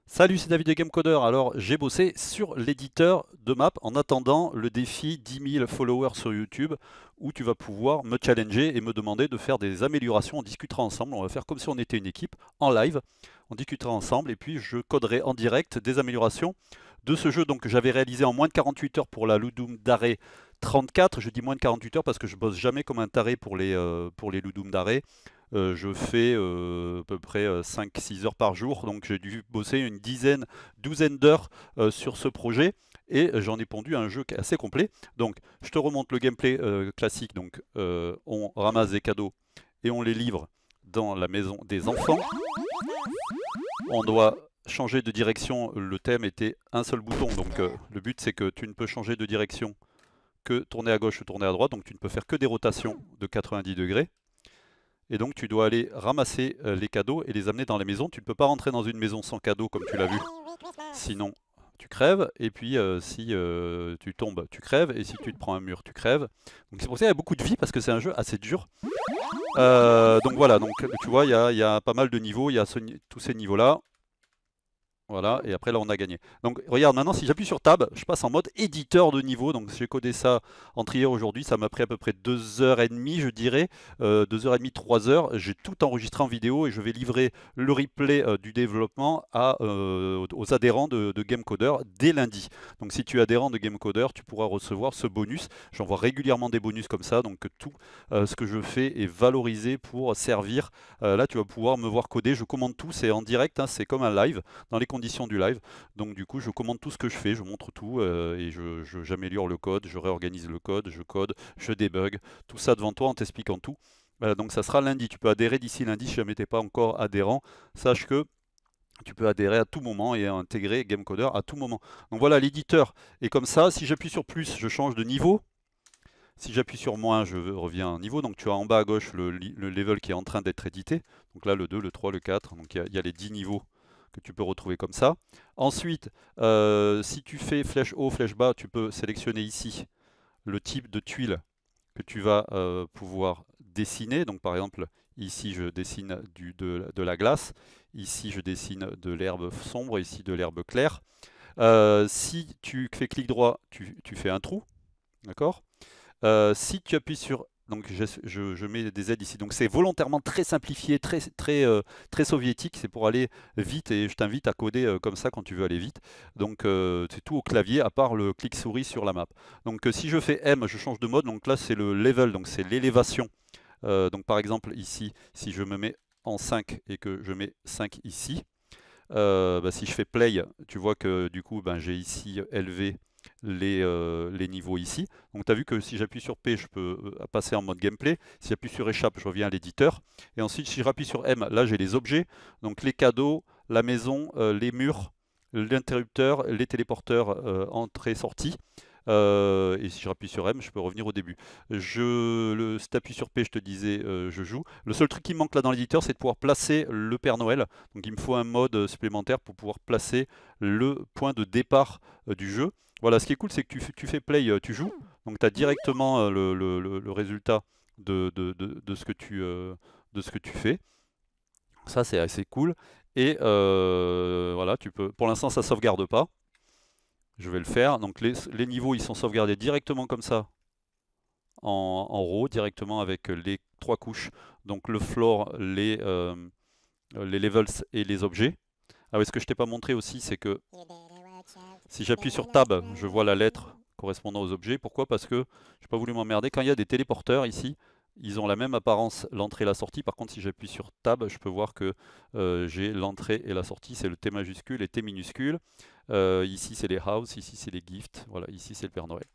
Salut, c'est David de Gamecoder. Alors, j'ai bossé sur l'éditeur de map en attendant le défi 10 000 followers sur YouTube où tu vas pouvoir me challenger et me demander de faire des améliorations. On discutera ensemble. On va faire comme si on était une équipe en live. On discutera ensemble et puis je coderai en direct des améliorations de ce jeu donc, que j'avais réalisé en moins de 48 heures pour la Ludum Dare 34. Je dis moins de 48 heures parce que je bosse jamais comme un taré pour les Ludum Dare. Je fais à peu près 5-6 heures par jour, donc j'ai dû bosser une douzaine d'heures sur ce projet et j'en ai pondu un jeu assez complet. Donc je te remonte le gameplay classique, donc on ramasse des cadeaux et on les livre dans la maison des enfants. On doit changer de direction, le thème était un seul bouton, donc le but c'est que tu ne peux changer de direction que tourner à gauche ou tourner à droite, donc tu ne peux faire que des rotations de 90 degrés. Et donc tu dois aller ramasser les cadeaux et les amener dans la maison. Tu ne peux pas rentrer dans une maison sans cadeaux comme tu l'as vu, sinon tu crèves. Et puis si tu tombes, tu crèves. Et si tu te prends un mur, tu crèves. Donc c'est pour ça qu'il y a beaucoup de vie parce que c'est un jeu assez dur. Donc voilà, donc, tu vois, il y a pas mal de niveaux, il y a tous ces niveaux-là. Voilà, et après là on a gagné. Donc regarde, maintenant si j'appuie sur Tab, je passe en mode éditeur de niveau. Donc j'ai codé ça entre hier et aujourd'hui, ça m'a pris à peu près 2h30 je dirais, 2h30, 3h. J'ai tout enregistré en vidéo et je vais livrer le replay du développement aux adhérents de Gamecoder dès lundi. Donc si tu es adhérent de Gamecoder, tu pourras recevoir ce bonus. J'envoie régulièrement des bonus comme ça, donc tout ce que je fais est valorisé pour servir. Là tu vas pouvoir me voir coder, je commande tout, c'est en direct, hein, c'est comme un live, dans les conditions du live. Donc du coup je commande tout ce que je fais, je montre tout et j'améliore le code, je réorganise le code, je débug, tout ça devant toi en t'expliquant tout. Donc ça sera lundi, tu peux adhérer d'ici lundi si jamais tu n'es pas encore adhérent. Sache que tu peux adhérer à tout moment et intégrer Gamecoder à tout moment. Donc voilà, l'éditeur est comme ça. Si j'appuie sur plus, je change de niveau. Si j'appuie sur moins, je reviens à un niveau. Donc tu as en bas à gauche le level qui est en train d'être édité. Donc là le 2, le 3, le 4. Donc il y a les 10 niveaux que tu peux retrouver comme ça. Ensuite, si tu fais flèche haut, flèche bas, tu peux sélectionner ici le type de tuile que tu vas pouvoir dessiner. Donc par exemple, ici je dessine de la glace, ici je dessine de l'herbe sombre, ici de l'herbe claire. Si tu fais clic droit, tu fais un trou, d'accord. Si tu appuies sur... Donc je mets des aides ici. Donc c'est volontairement très simplifié, très soviétique. C'est pour aller vite et je t'invite à coder comme ça quand tu veux aller vite. Donc c'est tout au clavier à part le clic souris sur la map. Donc si je fais M, je change de mode. Donc là c'est le level, donc c'est l'élévation. Donc par exemple ici, si je me mets en 5 et que je mets 5 ici, si je fais play, tu vois que du coup j'ai ici élevé les niveaux ici. Donc tu as vu que si j'appuie sur P, je peux passer en mode gameplay. Si j'appuie sur échappe, je reviens à l'éditeur. Et ensuite, si je rappuie sur M, là j'ai les objets. Donc les cadeaux, la maison, les murs, l'interrupteur, les téléporteurs entrée-sortie. Et si je rappuie sur M, je peux revenir au début. Si tu appuies sur P, je te disais, je joue. Le seul truc qui me manque là dans l'éditeur, c'est de pouvoir placer le Père Noël. Donc il me faut un mode supplémentaire pour pouvoir placer le point de départ du jeu. Voilà, ce qui est cool, c'est que tu fais play, tu joues. Donc tu as directement le résultat de ce que tu fais. Ça, c'est assez cool. Et voilà, pour l'instant, ça sauvegarde pas. Je vais le faire. Donc les niveaux, ils sont sauvegardés directement comme ça, en RAW, directement avec les 3 couches. Donc le floor, les levels et les objets. Ah oui, ce que je t'ai pas montré aussi, c'est que si j'appuie sur Tab, je vois la lettre correspondant aux objets. Pourquoi? Parce que j'ai pas voulu m'emmerder. Quand il y a des téléporteurs ici, ils ont la même apparence, l'entrée et la sortie. Par contre, si j'appuie sur Tab, je peux voir que j'ai l'entrée et la sortie. C'est le T majuscule et T minuscule. Ici, c'est les house, ici, c'est les gifts. Voilà, ici, c'est le Père Noël.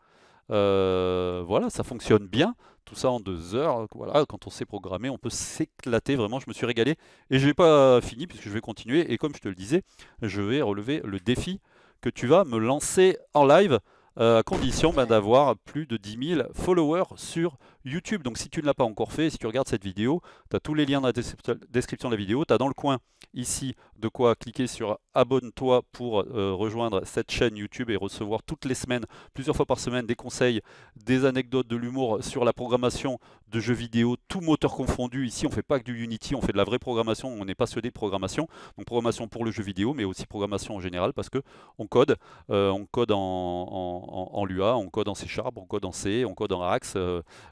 Voilà, ça fonctionne bien. Tout ça en 2 heures. Voilà, quand on sait programmer, on peut s'éclater. Vraiment, je me suis régalé. Et je n'ai pas fini puisque je vais continuer. Et comme je te le disais, je vais relever le défi que tu vas me lancer en live à condition d'avoir plus de 10 000 followers sur YouTube. Donc si tu ne l'as pas encore fait, si tu regardes cette vidéo, tu as tous les liens dans la description de la vidéo. Tu as dans le coin ici de quoi cliquer sur abonne-toi pour rejoindre cette chaîne YouTube et recevoir toutes les semaines, plusieurs fois par semaine, des conseils, des anecdotes, de l'humour sur la programmation de jeux vidéo, tout moteur confondu. Ici, on ne fait pas que du Unity, on fait de la vraie programmation, on est passionné de programmation. Donc programmation pour le jeu vidéo, mais aussi programmation en général, parce que on code en Lua, on code en C#, on code en C, on code en Axe,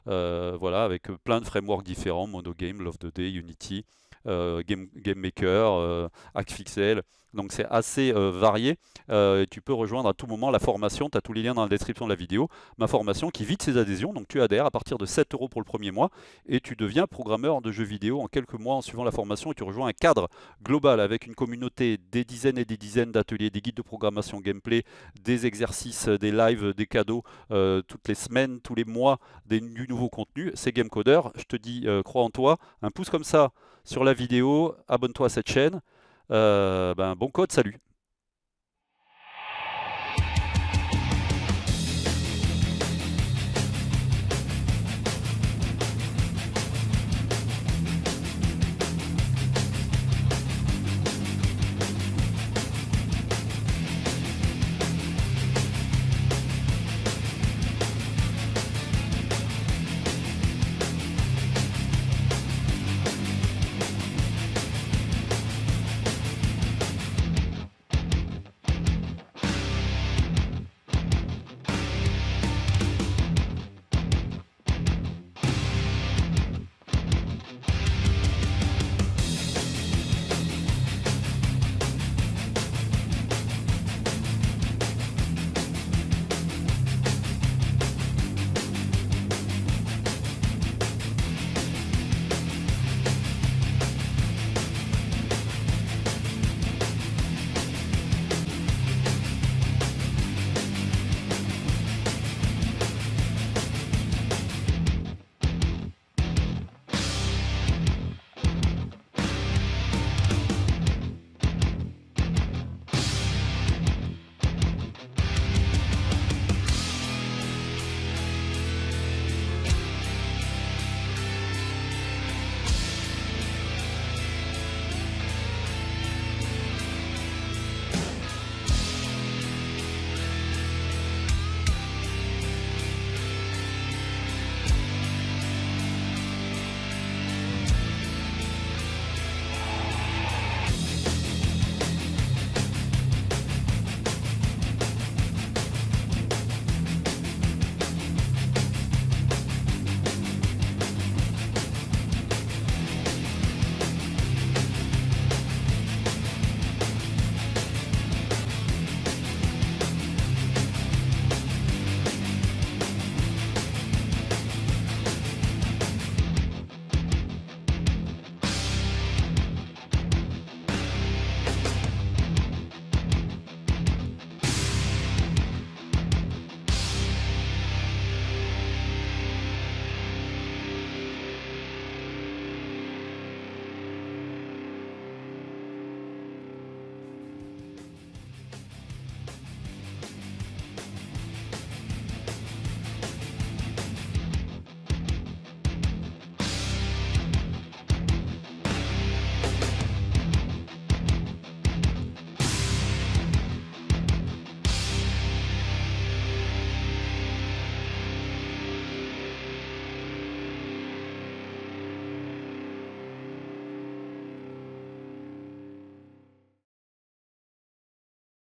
voilà, avec plein de frameworks différents, Monogame, Love the Day, Unity, Game Maker, Axfixel. Donc c'est assez varié. Et tu peux rejoindre à tout moment la formation. Tu as tous les liens dans la description de la vidéo. Ma formation qui vide ses adhésions. Donc tu adhères à partir de 7 € pour le premier mois et tu deviens programmeur de jeux vidéo en quelques mois en suivant la formation. Et tu rejoins un cadre global avec une communauté, des dizaines et des dizaines d'ateliers, des guides de programmation gameplay, des exercices, des lives, des cadeaux toutes les semaines, tous les mois, du nouveau contenu. C'est GameCoder. Je te dis, crois en toi. Un pouce comme ça sur la vidéo. Abonne-toi à cette chaîne. Bon code, salut!